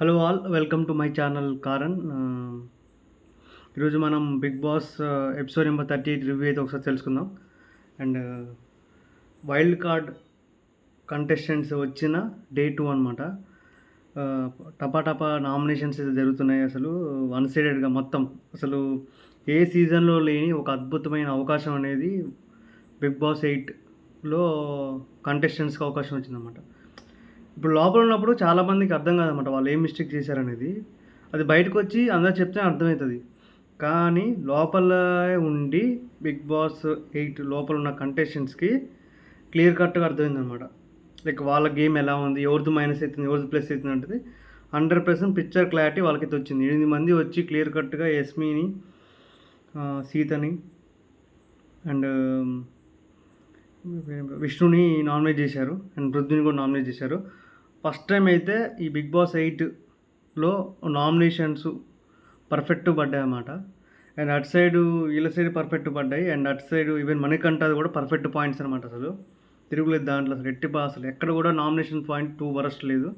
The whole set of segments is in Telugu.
Hello all welcome to my channel కారన్. ఈరోజు మనం big boss episode number 38 review అయితే ఒకసారి తెలుసుకుందాం. అండ్ వైల్డ్ కార్డ్ కంటెస్టెంట్స్ వచ్చిన డే 2 అనమాట. టపా నామినేషన్స్ అయితే జరుగుతున్నాయి. అసలు వన్ సైడెడ్గా మొత్తం అసలు ఏ సీజన్లో లేని ఒక అద్భుతమైన అవకాశం అనేది బిగ్ బాస్ 8లో కంటెస్టెంట్స్కి అవకాశం వచ్చిందన్నమాట. ఇప్పుడు లోపల ఉన్నప్పుడు చాలామందికి అర్థం కాదనమాట వాళ్ళు ఏం మిస్టేక్ చేశారనేది. అది బయటకు వచ్చి అందరూ చెప్తే అర్థమవుతుంది. కానీ లోపల ఉండి బిగ్ బాస్ 8 లోపల ఉన్న కంటెస్టెంట్స్కి క్లియర్ కట్గా అర్థమైందనమాట. లైక్ వాళ్ళ గేమ్ ఎలా ఉంది, ఎవరిది మైనస్ అవుతుంది, ఎవరిది ప్లస్ అవుతుంది అంటే 100% పిక్చర్ క్లారిటీ వాళ్ళకైతే వచ్చింది. 8 మంది వచ్చి క్లియర్ కట్గా యస్మిని, సీతని అండ్ విష్ణుని నామినేట్ చేశారు. అండ్ పృథ్వీని కూడా నామినేట్ చేశారు. ఫస్ట్ టైం అయితే ఈ బిగ్ బాస్ 8లో నామినేషన్స్ పర్ఫెక్ట్ పడ్డాయి అన్నమాట. అండ్ అటు సైడు వీళ్ళ సైడ్ పర్ఫెక్ట్ పడ్డాయి. అండ్ అటు సైడ్ ఈవెన్ మనకంటది కూడా పర్ఫెక్ట్ పాయింట్స్ అనమాట. అసలు తిరుగులేదు దాంట్లో, అసలు అసలు ఎక్కడ కూడా నామినేషన్ పాయింట్ 2 వరస్ట్ లేదు.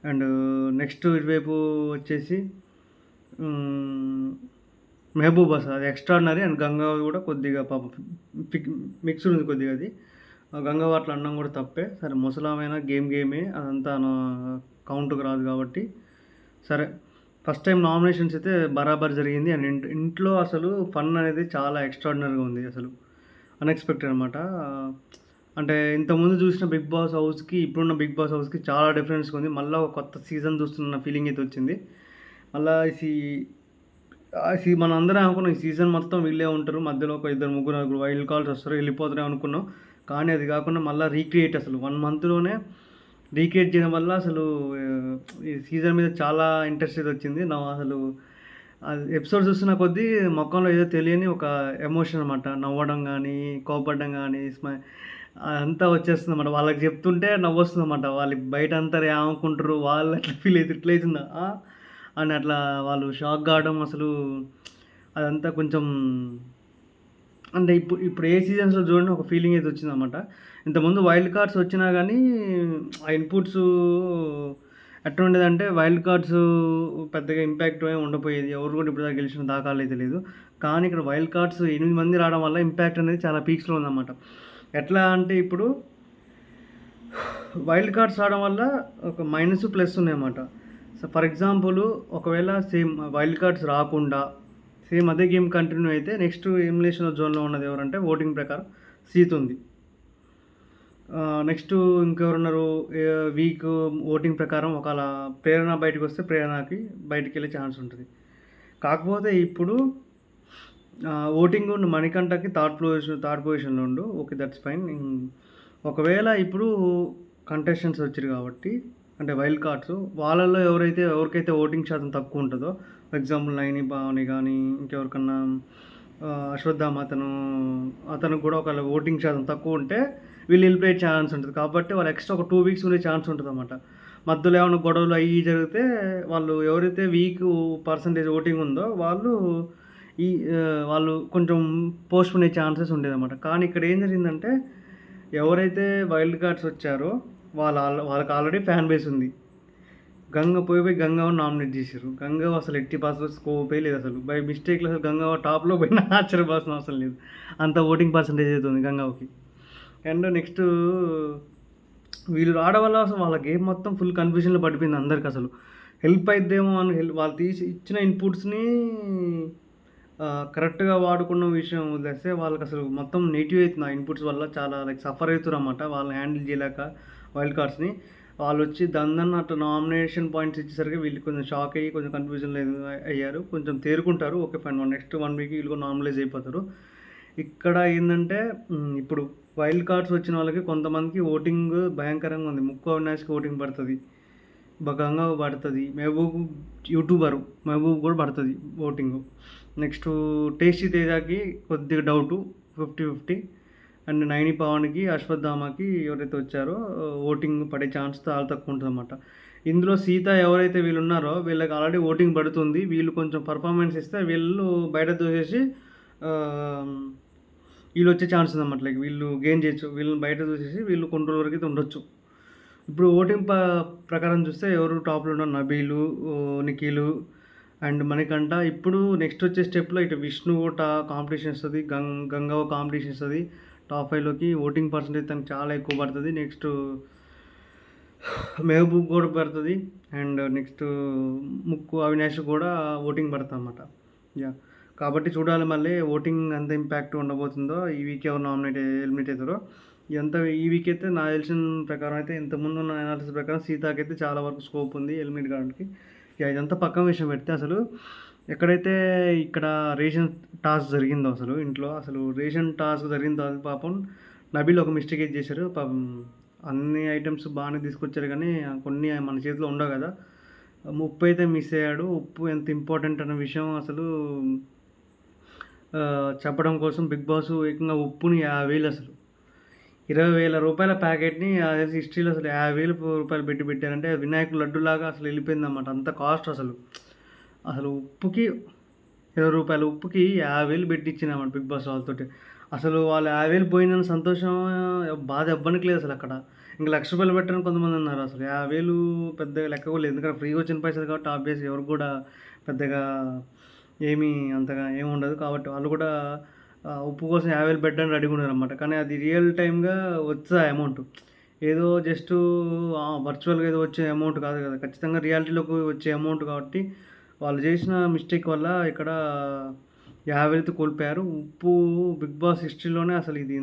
అండ్ నెక్స్ట్ ఇటువైపు వచ్చేసి మెహబూబ్ అసలు అది ఎక్స్ట్రాడినరీ. అండ్ గంగా కూడా కొద్దిగా పాపం మిక్స్డ్ ఉంది కొద్దిగా. అది గంగా వాటిలో అన్నం కూడా తప్పే. సరే ముసలామైనా గేమే, అదంతా నా కౌంట్కి రాదు కాబట్టి సరే. ఫస్ట్ టైం నామినేషన్స్ అయితే బరాబర్ జరిగింది. అండ్ ఇంట్లో అసలు ఫన్ అనేది చాలా ఎక్స్ట్రాడినరీగా ఉంది. అసలు అన్ఎక్స్పెక్టెడ్ అనమాట. అంటే ఇంతకుముందు చూసిన బిగ్ బాస్ హౌస్కి ఇప్పుడున్న బిగ్ బాస్ హౌస్కి చాలా డిఫరెన్స్గా ఉంది. మళ్ళీ ఒక కొత్త సీజన్ చూస్తున్న ఫీలింగ్ అయితే వచ్చింది. మళ్ళీ మన అందరం అనుకున్నాం ఈ సీజన్ మొత్తం వీళ్ళే ఉంటారు, మధ్యలో ఒక 2-3 వైల్డ్ కార్డ్స్ వస్తారు, వెళ్ళిపోతారే అనుకున్నాం. కానీ అది కాకుండా మళ్ళీ రీక్రియేట్ అసలు 1 మంత్లోనే రీక్రియేట్ చేయడం వల్ల అసలు ఈ సీజన్ మీద చాలా ఇంట్రెస్ట్ అయితే వచ్చింది. నా అసలు ఎపిసోడ్ చూస్తున్న కొద్దీ మొఖంలో ఏదో తెలియని ఒక ఎమోషన్ అనమాట. నవ్వడం కానీ, కోపడడం కానీ, అంతా వచ్చేస్తుంది అన్నమాట. వాళ్ళకి చెప్తుంటే నవ్వొస్తుంది అన్నమాట. వాళ్ళు బయట అంతా ఏమనుకుంటారు, వాళ్ళు ఎట్లా ఫీల్ అవుతుంది, ఇట్లా అవుతుందా అని అట్లా వాళ్ళు షాక్ కావడం అసలు అదంతా కొంచెం అంటే ఇప్పుడు ఏ సీజన్స్లో చూడండి ఒక ఫీలింగ్ అయితే వచ్చిందన్నమాట. ఇంతకుముందు వైల్డ్ కార్డ్స్ వచ్చినా కానీ ఆ ఇన్పుట్స్ ఎట్లా ఉండేదంటే వైల్డ్ కార్డ్స్ పెద్దగా ఇంపాక్ట్ ఏమి ఉండపోయేది. ఎవరు కూడా ఇప్పుడు గెలిచిన దాఖలు అయితే లేదు. కానీ ఇక్కడ వైల్డ్ కార్డ్స్ 8 మంది రావడం వల్ల ఇంపాక్ట్ అనేది చాలా పీక్స్లో ఉందన్నమాట. ఎట్లా అంటే ఇప్పుడు వైల్డ్ కార్డ్స్ రావడం వల్ల ఒక మైనస్ ప్లస్ ఉన్నాయన్నమాట. సో ఫర్ ఎగ్జాంపుల్ ఒకవేళ సేమ్ వైల్డ్ కార్డ్స్ రాకుండా సేమ్ అదే గేమ్ కంటిన్యూ అయితే నెక్స్ట్ ఎలిమినేషన్ జోన్లో ఉన్నది ఎవరంటే ఓటింగ్ ప్రకారం సీత ఉంది. నెక్స్ట్ ఇంకెవరున్నారు వీక్ ఓటింగ్ ప్రకారం ఒకవేళ ప్రేరణ బయటకు వస్తే ప్రేరణకి బయటికి వెళ్ళే ఛాన్స్ ఉంటుంది. కాకపోతే ఇప్పుడు ఓటింగ్ మణికంఠకి థర్డ్ పొజిషన్లో ఉండు. Okay, that's fine. ఒకవేళ ఇప్పుడు కంటెస్టెంట్స్ వచ్చారు కాబట్టి అంటే వైల్డ్ కార్డ్స్ వాళ్ళల్లో ఎవరికైతే ఓటింగ్ శాతం తక్కువ ఉంటుందో, ఫర్ ఎగ్జాంపుల్ నైని పావని కానీ ఇంకెవరికన్నా అశ్వత్థామ అతను కూడా ఒకవేళ ఓటింగ్ శాతం తక్కువ ఉంటే వీళ్ళు వెళ్ళిపోయే ఛాన్స్ ఉంటుంది. కాబట్టి వాళ్ళు ఎక్స్ట్రా ఒక 2 వీక్స్ ఉండే ఛాన్స్ ఉంటుంది అన్నమాట. మధ్యలో ఏమైనా గొడవలు అవి జరిగితే వాళ్ళు ఎవరైతే వీక్ పర్సంటేజ్ ఓటింగ్ ఉందో వాళ్ళు కొంచెం పోస్ట్ పోనే ఛాన్సెస్ ఉండేదన్నమాట. కానీ ఇక్కడ ఏం జరిగిందంటే ఎవరైతే వైల్డ్ కార్డ్స్ వచ్చారో వాళ్ళకి ఆల్రెడీ ఫ్యాన్ బేస్ ఉంది. పోయి గంగావ నామినేట్ చేశారు. గంగావ అసలు 80% స్కోపే లేదు. అసలు బై మిస్టేక్లో అసలు గంగావ టాప్లో పోయినా ఆశ్చర్యపోవాల్సిన అవసరం లేదు, అంత ఓటింగ్ పర్సంటేజ్ అవుతుంది గంగావకి. అండ్ నెక్స్ట్ వీళ్ళు రావడం వల్ల అసలు వాళ్ళ గేమ్ మొత్తం ఫుల్ కన్ఫ్యూజన్లో పడిపోయింది అందరికి. అసలు హెల్ప్ అయిద్దేమో అని వాళ్ళు ఇచ్చిన ఇన్పుట్స్ని కరెక్ట్గా వాడుకున్న విషయం వదిలేస్తే వాళ్ళకి అసలు మొత్తం నెగిటివ్ అవుతుంది. ఆ ఇన్పుట్స్ వల్ల చాలా సఫర్ అవుతారు అన్నమాట. వాళ్ళని హ్యాండిల్ చేయలేక వైల్డ్ కార్డ్స్ని. వాళ్ళు వచ్చి అట్లా నామినేషన్ పాయింట్స్ ఇచ్చేసరికి వీళ్ళు కొంచెం షాక్ అయ్యి కొంచెం కన్ఫ్యూజన్ అయ్యారు. కొంచెం తేరుకుంటారు. ఓకే ఫైన్, నెక్స్ట్ 1 వీక్ వీళ్ళు కూడా నార్మలైజ్ అయిపోతారు. ఇక్కడ ఏంటంటే ఇప్పుడు వైల్డ్ కార్డ్స్ వచ్చిన వాళ్ళకి కొంతమందికి ఓటింగ్ భయంకరంగా ఉంది. ముక్కు అవినాష్కి ఓటింగ్ పడుతుంది, గంగా పడుతుంది, యూట్యూబర్ మెహబూబ్ కూడా పడుతుంది ఓటింగ్. నెక్స్ట్ టేస్టీ తేజాకి కొద్దిగా డౌటు 50-50. అండ్ నైని పవన్కి అశ్వత్థామకి ఎవరైతే వచ్చారో ఓటింగ్ పడే ఛాన్స్ చాలా తక్కువ ఉంటుంది అన్నమాట. ఇందులో సీత ఎవరైతే వీళ్ళు ఉన్నారో వీళ్ళకి ఆల్రెడీ ఓటింగ్ పడుతుంది. వీళ్ళు కొంచెం పర్ఫార్మెన్స్ ఇస్తే వీళ్ళు బయట దూసేసి వీళ్ళు వచ్చే ఛాన్స్ ఉందన్నమాట. లైక్ వీళ్ళు గెయిన్ చేయొచ్చు. వీళ్ళని బయట చూసేసి వీళ్ళు కొన్ని రోజుల వరకు అయితే ఉండొచ్చు. ఇప్పుడు ఓటింగ్ ప్రకారం చూస్తే ఎవరు టాప్‌లో ఉన్నారు నబీలు, నిఖిలు అండ్ మణికంఠ. ఇప్పుడు నెక్స్ట్ వచ్చే స్టెప్‌లో ఇటు విష్ణు కూడా కాంపిటీషన్ ఇస్తది. గంగవ్వ కాంపిటీషన్ ఇస్తది. టాప్ 5లోకి ఓటింగ్ పర్సెంటేజ్ తనకు చాలా ఎక్కువ పడతది. నెక్స్ట్ మెహబూబ్ కూడా పడతది. అండ్ నెక్స్ట్ ముక్కు అవినాష్ కూడా ఓటింగ్ పడతదనమాట. యాహ్! కాబట్టి చూడాలి మళ్ళీ ఓటింగ్ ఎంత ఇంపాక్ట్ ఉండబోతుందో, ఈ వీక్ ఎవరు ఎలిమినేట్ అయితారో. ఇదంతా ఈ వీక్ అయితే నాకు తెలిసిన ప్రకారం అయితే ఇంతకుముందున్న అనాలిసిస్ ప్రకారం సీతాకైతే చాలా వరకు స్కోప్ ఉంది ఎలిమినేట్ కావడానికి. యాహ్! ఇదంతా పక్కన విషయం పెడితే అసలు ఎక్కడైతే ఇక్కడ రేషన్ టాస్క్ జరిగిందో అసలు రేషన్ టాస్క్ జరిగిన తర్వాత పాపం నబీల్ ఒక మిస్టేక్ అయితే చేశారు. పాపం అన్ని ఐటెమ్స్ బాగానే తీసుకొచ్చారు కానీ కొన్ని మన చేతిలో ఉండవు కదా. ఉప్పు అయితే మిస్ అయ్యాడు. ఉప్పు ఎంత ఇంపార్టెంట్ అన్న విషయం అసలు చెప్పడం కోసం బిగ్ బాస్ ఏకంగా ఉప్పుని 50,000 అసలు 20,000 రూపాయల ప్యాకెట్ని హిస్టరీలో అసలు 50,000 రూపాయలు పెట్టారంటే వినాయకుడు లడ్డులాగా అసలు వెళ్ళిపోయిందన్నమాట. అంత కాస్ట్ అసలు ఉప్పుకి 20 రూపాయల ఉప్పుకి 50,000 పెట్టించినామాట బిగ్ బాస్ వాళ్ళతోటి. అసలు వాళ్ళు 50,000 పోయిందని సంతోషం బాధ ఎవ్వనికి లేదు అసలు అక్కడ. ఇంక ₹1,00,000 పెట్టని కొంతమంది ఉన్నారు. అసలు 50,000 పెద్దగా లెక్క కూడా లేదు. ఎందుకంటే ఫ్రీగా వచ్చిన పైసలు కాబట్టి ఆబ్వియస్‌గా ఎవరికి కూడా పెద్దగా అంతగా ఏమి ఉండదు. కాబట్టి వాళ్ళు కూడా ఉప్పు కోసం 50,000 పెట్టడానికి రెడీగా ఉన్నారన్నమాట. కానీ అది రియల్ టైమ్‌గా వచ్చే అమౌంట్. ఏదో జస్టు వర్చువల్‌గా ఏదో వచ్చే అమౌంట్ కాదు కదా. ఖచ్చితంగా రియాలిటీలోకి వచ్చే అమౌంట్ కాబట్టి వాళ్ళు చేసిన మిస్టేక్ వల్ల ఇక్కడ 50,000 కోల్పోయారు. ఉప్పు బిగ్ బాస్ హిస్టరీలోనే అసలు ఇది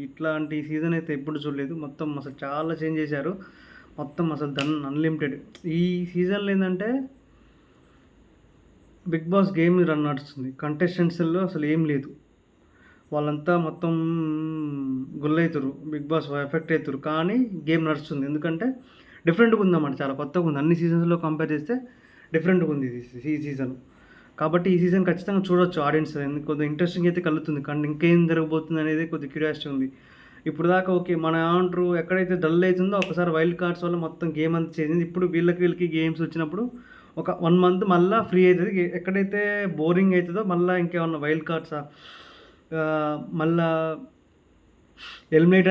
ఇట్లాంటి సీజన్ అయితే ఎప్పుడు చూడలేదు. మొత్తం అసలు చాలా చేంజ్ చేశారు. మొత్తం అసలు అన్లిమిటెడ్. ఈ సీజన్‌లో ఏందంటే బిగ్ బాస్ గేమ్ నడుస్తుంది. కంటెస్టెంట్స్‌లో అసలు ఏం లేదు. వాళ్ళంతా మొత్తం గుల్లైతుర్రు. బిగ్ బాస్ ఎఫెక్ట్ అయితుర్రు. కానీ గేమ్ నడుస్తుంది. ఎందుకంటే డిఫరెంట్‌గా ఉందన్నమాట. చాలా కొత్తగా ఉంది. అన్ని సీజన్స్‌లో కంపేర్ చేస్తే డిఫరెంట్‌గా ఉంది ఈ సీజన్. కాబట్టి ఈ సీజన్ ఖచ్చితంగా చూడొచ్చు ఆడియన్స్. కొద్దిగా ఇంట్రెస్టింగ్ అయితే కలుగుతుంది. కానీ ఇంకేం జరగబోతుంది అనేది కొద్దిగా క్యూరియాసిటీ ఉంది. ఇప్పుడు దాకా ఓకే. మన ఏమంటారు ఎక్కడైతే డల్ అవుతుందో ఒకసారి వైల్డ్ కార్డ్స్ వల్ల మొత్తం గేమ్ అంతా చేంజ్. ఇప్పుడు వీళ్ళకి గేమ్స్ వచ్చినప్పుడు ఒక 1 మంత్ మళ్ళీ ఫ్రీ అవుతుంది. ఎక్కడైతే బోరింగ్ అవుతుందో మళ్ళీ ఇంకేమన్నా వైల్డ్ కార్డ్సా మళ్ళా ఎలిమినేట్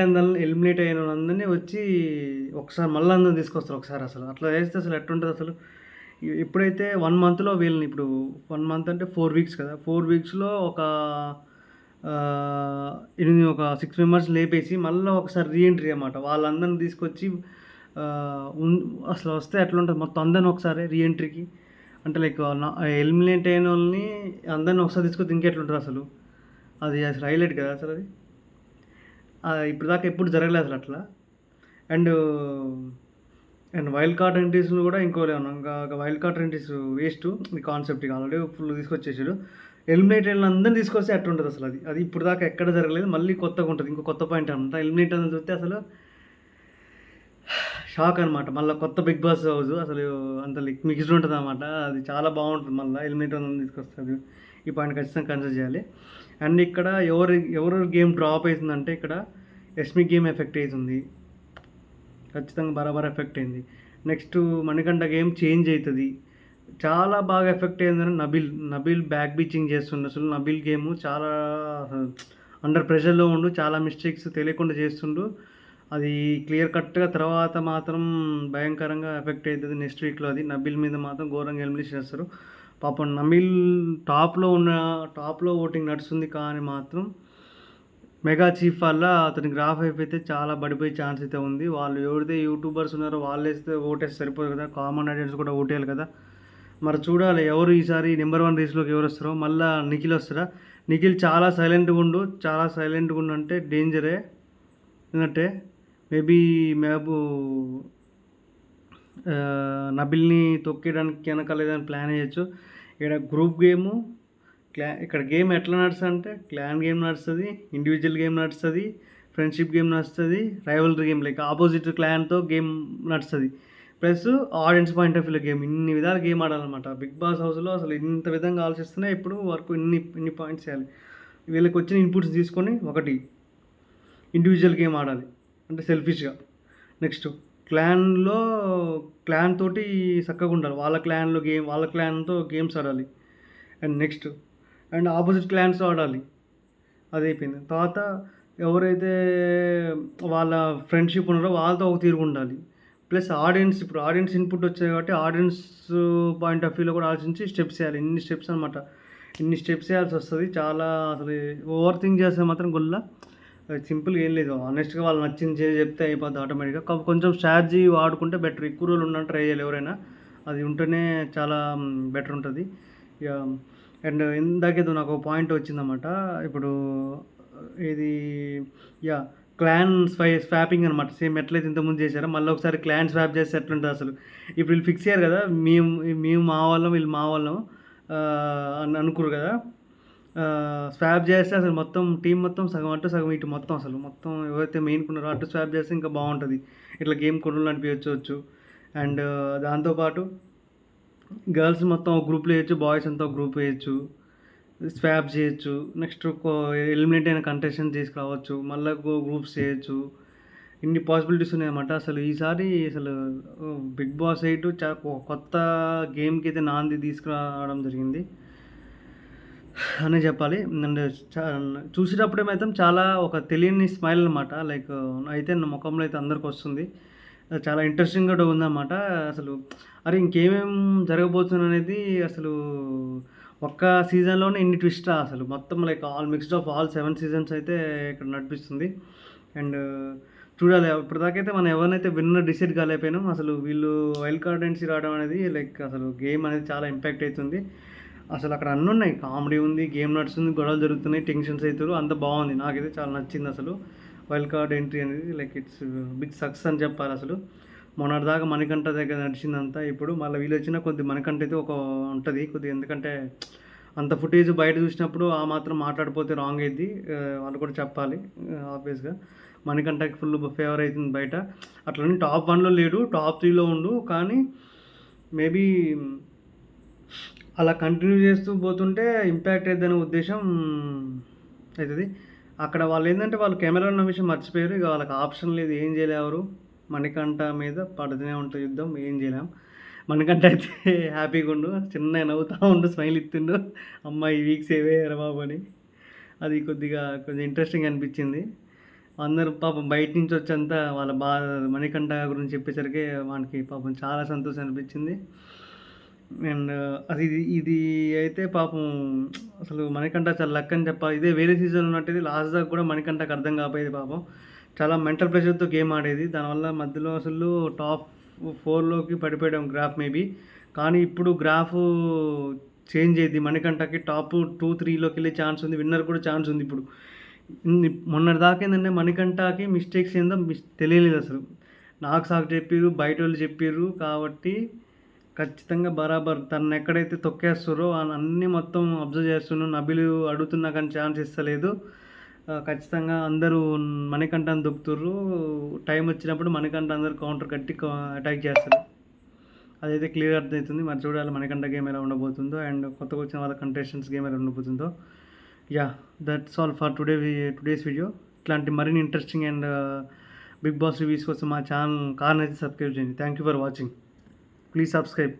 అయిన వాళ్ళందరినీ వచ్చి ఒకసారి మళ్ళీ అందరిని తీసుకొస్తారు ఒకసారి. అసలు అట్లా చేస్తే అసలు ఎట్లుంటుంది అసలు. ఇప్పుడైతే 1 మంత్లో వీళ్ళని ఇప్పుడు 1 మంత్ అంటే 4 వీక్స్ కదా. 4 వీక్స్లో ఒక 6 మెంబర్స్ లేపేసి మళ్ళీ ఒకసారి రీఎంట్రీ అన్నమాట. వాళ్ళందరిని తీసుకొచ్చి అసలు వస్తే ఎట్లుంటుంది మొత్తం అందరిని ఒకసారి రీఎంట్రీకి. అంటే లైక్ ఎలిమినేట్ అయిన వాళ్ళని అందరిని ఒకసారి తీసుకొచ్చి ఇంకెట్లుంటుంది అసలు. అది అసలు హైలైట్ కదా అసలు అది. ఇప్పుడు దాకా ఎప్పుడు జరగలేదు అసలు అట్లా. అండ్ వైల్డ్ కార్డ్ ఎంట్రీస్‌లో కూడా ఇంకా వైల్డ్ కార్డ్ ఎంట్రీస్ వేస్ట్. ఈ కాన్సెప్ట్ ఇక ఆల్రెడీ ఫుల్ తీసుకొచ్చేసాడు. ఎలిమినేట్ అయిన అందరిని తీసుకొస్తే ఎట్లుంటుంది అసలు అది. అది ఇప్పుడు దాకా ఎక్కడ జరగలేదు. మళ్ళీ కొత్తగా ఉంటుంది. ఇంకో కొత్త పాయింట్ అనమాట. ఎలిమినేట్ అని చూస్తే అసలు షాక్ అనమాట. మళ్ళీ కొత్త బిగ్ బాస్ హౌస్ అసలు అంత మిక్స్డ్ ఉంటుంది అనమాట. అది చాలా బాగుంటుంది. మళ్ళీ ఎలిమినేట్ అని తీసుకొస్తుంది. ఈ పాయింట్ ఖచ్చితంగా కన్సిడర్ చేయాలి. అండ్ ఇక్కడ ఎవరు గేమ్ డ్రాప్ అవుతుందంటే ఇక్కడ ఎస్మి గేమ్ ఎఫెక్ట్ అవుతుంది. ఖచ్చితంగా బరాబర్ ఎఫెక్ట్ అయింది. నెక్స్ట్ మణికంఠ గేమ్ చేంజ్ అవుతుంది. చాలా బాగా ఎఫెక్ట్ అయిందని నబీల్ బ్యాక్ బీచింగ్ చేస్తుండు. అసలు నబీల్ గేమ్ చాలా అండర్ ప్రెషర్లో ఉండు. చాలా మిస్టేక్స్ తెలియకుండా చేస్తుండు. అది క్లియర్ కట్గా తర్వాత మాత్రం భయంకరంగా ఎఫెక్ట్ అవుతుంది నెక్స్ట్ వీక్లో. అది నబీల్ మీద మాత్రం ఘోరంగా ఎలిమినేట్ చేస్తారు. పాపం నబీల్ టాప్లో ఓటింగ్ నడుస్తుంది. కానీ మాత్రం మెగా చీఫ్ వల్ల అతని గ్రాఫ్ అయిపోతే చాలా పడిపోయే ఛాన్స్ అయితే ఉంది. వాళ్ళు ఎవరైతే యూట్యూబర్స్ ఉన్నారో వాళ్ళు ఓటేస్తే సరిపోదు కదా. కామన్ ఆడియన్స్ కూడా ఓటేయాలి కదా. మరి చూడాలి ఎవరు ఈసారి నెంబర్ 1 రేస్లోకి ఎవరు వస్తారో. మళ్ళీ నిఖిల్ వస్తారా. నిఖిల్ చాలా సైలెంట్గా ఉండు అంటే డేంజరే. ఎందుకంటే మేబీ నబిల్ని తొక్కేయడానికి వెనకాల ఏదైనా ప్లాన్ చేయొచ్చు. ఇక్కడ గ్రూప్ గేము ఇక్కడ గేమ్ ఎట్లా నడుస్తుంది అంటే క్లాన్ గేమ్ నడుస్తుంది, ఇండివిజువల్ గేమ్ నడుస్తుంది, ఫ్రెండ్షిప్ గేమ్ నడుస్తుంది, రైవల్రీ గేమ్ లైక్ ఆపోజిట్ క్లాన్తో గేమ్ నడుస్తుంది. ప్లస్ ఆడియన్స్ పాయింట్ ఆఫ్ వ్యూలో గేమ్. ఇన్ని విధాలు గేమ్ ఆడాలన్నమాట. బిగ్ బాస్ హౌస్లో అసలు ఇంత విధంగా ఆలోచిస్తేనే ఇప్పుడు వరకు ఇన్ని పాయింట్స్ చేయాలి. వీళ్ళకి వచ్చిన ఇన్పుట్స్ తీసుకొని ఒకటి ఇండివిజువల్ గేమ్ ఆడాలి అంటే సెల్ఫిష్గా. నెక్స్ట్ క్లాన్ తోటి చక్కగా ఉండాలి. వాళ్ళ క్లాన్తో గేమ్స్ ఆడాలి. అండ్ ఆపోజిట్ క్లాన్స్తో ఆడాలి. అది అయిపోయింది. తర్వాత ఎవరైతే వాళ్ళ ఫ్రెండ్షిప్ ఉన్నారో వాళ్ళతో ఒక తీరుగా ఉండాలి. ప్లస్ ఆడియన్స్ ఇప్పుడు ఆడియన్స్ ఇన్పుట్ వచ్చాయి కాబట్టి ఆడియన్స్ పాయింట్ ఆఫ్ వ్యూలో కూడా ఆలోచించి స్టెప్స్ వేయాలి. ఇన్ని స్టెప్స్ అనమాట. ఇన్ని స్టెప్స్ వేయాల్సి వస్తుంది. చాలా అసలు ఓవర్ థింక్ చేస్తే మాత్రం గుల్ల సింపుల్గా ఏం లేదు. ఆనెస్ట్గా వాళ్ళు నచ్చింది చెప్తే అయిపోద్ది ఆటోమేటిక్గా. కొంచెం స్ట్రాటజీ వాడుకుంటే బెటర్. ఎక్కువ రోజులు ఉండడానికి ట్రై చేయాలి ఎవరైనా. అది ఉంటేనే చాలా బెటర్ ఉంటుంది. ఇక అండ్ ఇందాకేదో నాకు పాయింట్ వచ్చిందన్నమాట. ఇప్పుడు ఇది క్లాన్ స్వాపింగ్ అనమాట. సేమ్ ఎట్లయితే ఇంతకుముందు చేశారో మళ్ళీ ఒకసారి క్లాన్ స్వాప్ చేస్తే ఎట్లుంటుంది అసలు. ఇప్పుడు వీళ్ళు ఫిక్స్ అయ్యారు కదా, మేము మా వాళ్ళం వీళ్ళు మా వాళ్ళం అని అనుకురు కదా. స్వాప్ చేస్తే అసలు మొత్తం టీం మొత్తం సగం అటు సగం ఇటు మొత్తం అసలు మొత్తం ఎవరైతే మెయిన్ కొన్నారో అటు స్వాప్ చేస్తే ఇంకా బాగుంటుంది. ఇట్లా గేమ్ కొనులు అనిపించవచ్చు. అండ్ దాంతోపాటు గర్ల్స్ మొత్తం ఒక గ్రూప్లో వేయచ్చు, బాయ్స్ అంతా ఒక గ్రూప్ వేయచ్చు, స్వాప్ చేయొచ్చు. నెక్స్ట్ ఎలిమినేట్ అయిన కంటెస్టెంట్ తీసుకురావచ్చు, మళ్ళీ గ్రూప్స్ చేయొచ్చు. ఇన్ని పాసిబిలిటీస్ ఉన్నాయన్నమాట. అసలు ఈసారి అసలు బిగ్ బాస్ 8 కొత్త గేమ్కి అయితే నాంది తీసుకురావడం జరిగింది అనే చెప్పాలి. అండ్ చూసేటప్పుడే మాత్రం చాలా ఒక తెలియని స్మైల్ అనమాట. లైక్ అయితే నా ముఖంలో అయితే అందరికి వస్తుంది. చాలా ఇంట్రెస్టింగ్గా కూడా ఉందన్నమాట. అసలు అరే ఇంకేమేం జరగబోతుంది అనేది అసలు ఒక్క సీజన్లోనే ఇన్ని ట్విస్టా అసలు మొత్తం like all mixed of all 7 seasons అయితే ఇక్కడ నడిపిస్తుంది. అండ్ చూడాలి. ఇప్పటిదాకైతే మనం ఎవరినైతే విన్నర్ డిసైడ్ కాలేకపోయినాం. అసలు వీళ్ళు వైల్డ్ కార్డ్ ఎంట్రీ రావడం అనేది లైక్ అసలు గేమ్ అనేది చాలా ఇంపాక్ట్ అవుతుంది. అసలు అక్కడ అన్నీ ఉన్నాయి. కామెడీ ఉంది, గేమ్ నడుస్తుంది, గొడవలు జరుగుతున్నాయి, టెన్షన్స్ అవుతారు, అంత బాగుంది. నాకైతే చాలా నచ్చింది అసలు వైల్డ్ కార్డ్ ఎంట్రీ అనేది. లైక్ ఇట్స్ బిగ్ సక్సెస్ అని చెప్పాలి. అసలు మొన్నటిదాకా మణికంఠ దగ్గర నడిచిందంతా ఇప్పుడు మళ్ళీ వీళ్ళు వచ్చిన కొద్ది మణికంఠ అయితే ఒక ఉంటుంది కొద్దిగా. ఎందుకంటే అంత ఫుటేజ్ బయట చూసినప్పుడు ఆ మాత్రం మాట్లాడిపోతే రాంగ్ అయింది. వాళ్ళు కూడా చెప్పాలి ఆబ్వియస్గా. మణికంఠకి ఫుల్ ఫేవర్ అవుతుంది బయట. అట్లని టాప్ 1లో లేడు, టాప్ 3లో ఉండు. కానీ మేబీ అలా కంటిన్యూ చేస్తూ పోతుంటే ఇంపాక్ట్ అవుతుందనే ఉద్దేశం అవుతుంది. అక్కడ వాళ్ళు ఏంటంటే వాళ్ళు కెమెరా ఉన్న విషయం మర్చిపోయారు. ఇక వాళ్ళకి ఆప్షన్ లేదు, ఏం చేయలేరు. మణికంఠ మీద పడుతూనే ఉంటుంది యుద్ధం, ఏం చేయలేం. మణికంఠ అయితే హ్యాపీగా ఉండు, చిన్న నవ్వుతూ ఉండు, స్మైల్ ఇస్తుండు, అమ్మ ఈ వీక్ సేవ్ అయ్యారు బాబు అని. అది కొంచెం ఇంట్రెస్టింగ్ అనిపించింది. అందరూ పాపం బయట నుంచి వచ్చేంతా వాళ్ళ మణికంఠ గురించి చెప్పేసరికి వానికి పాపం చాలా సంతోషం అనిపించింది. అండ్ అది ఇది అయితే పాపం అసలు మణికంఠ చాలా లక్ అని చెప్పాలి. ఇదే వేరే సీజన్ ఉన్నట్టు లాస్ట్ దాకా కూడా మణికంఠకు అర్థం కాపోయేది పాపం. చాలా మెంటల్ ప్రెషర్తో గేమ్ ఆడేది. దానివల్ల మధ్యలో అసలు టాప్ 4లోకి పడిపోయాం గ్రాఫ్ మేబీ. కానీ ఇప్పుడు గ్రాఫ్ చేంజ్ అయ్యింది. మణికంఠకి టాప్ 2-3లోకి వెళ్ళే ఛాన్స్ ఉంది. విన్నర్ కూడా ఛాన్స్ ఉంది ఇప్పుడు. మొన్నటి దాకా ఏంటంటే మణికంఠకి మిస్టేక్స్ ఏందో తెలియలేదు అసలు. నాకు సాకు చెప్పారు, బయట వాళ్ళు చెప్పారు. కాబట్టి ఖచ్చితంగా బరాబర్ తను ఎక్కడైతే తొక్కేస్తారో అన్నీ మొత్తం అబ్జర్వ్ చేస్తున్నాను. నబిలు అడుగుతున్నా కానీ ఛాన్స్ ఇస్తలేదు. ఖచ్చితంగా అందరూ మణికంఠని దొక్కుతుర్రు. టైం వచ్చినప్పుడు మణికంఠ అందరూ కౌంటర్ కట్టి అటాక్ చేస్తారు. అదైతే క్లియర్ అర్థమవుతుంది. మరి చూడాలి మణికంఠ గేమ్ ఎలా ఉండబోతుందో అండ్ కొత్తగా వచ్చిన వాళ్ళ కంటెస్టెంట్స్ గేమ్ ఎలా ఉండబోతుందో. That's all for today's video. ఇట్లాంటి మరిన్ని interesting and Bigg Boss reviews కోసం మా ఛానల్ అయితే సబ్స్క్రైబ్ చేయండి. Thank you for watching. Please subscribe.